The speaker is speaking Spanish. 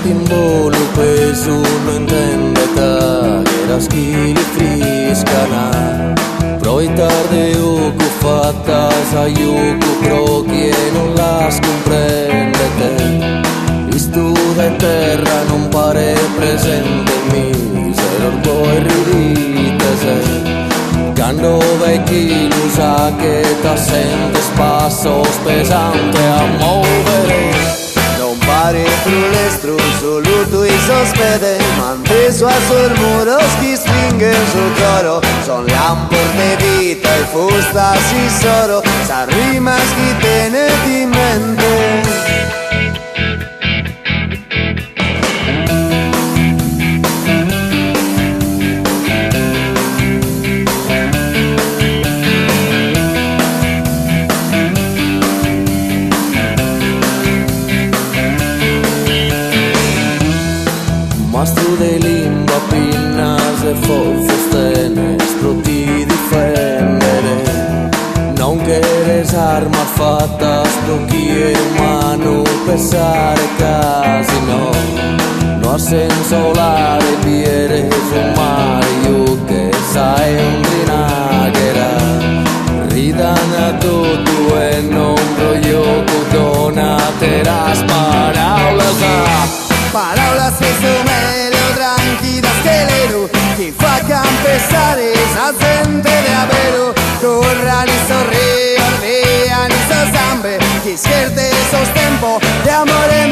in volo peso non intende che la schili friscana. Poi tardi io che fatta sai io che pro che non la scomprende te. Isto da terra non pare presente mi se orgoglio ridite se. Quando vecchi lo sa che ta sente spasso pesante a muovere. Non pare trulestro, solo tu i sospede, manteso a sul muro chi stringe su coro. Son lampor de vita e fusta si soro, sa rimas chi tenete in mente. Mastro de lingua pinna se fostene sproti difendere. Non che arma fatta sprocchi umano pensare casi no. No ha senso la riviere sul mare io che sai un grinagherà. Ridana tutto e non voglio donatera sparaula. Palabras que son medio tranquilas que leru que fa campesare sa gente de avero corran y sorrían, vean y so zambe que sierte esos tiempos de amor en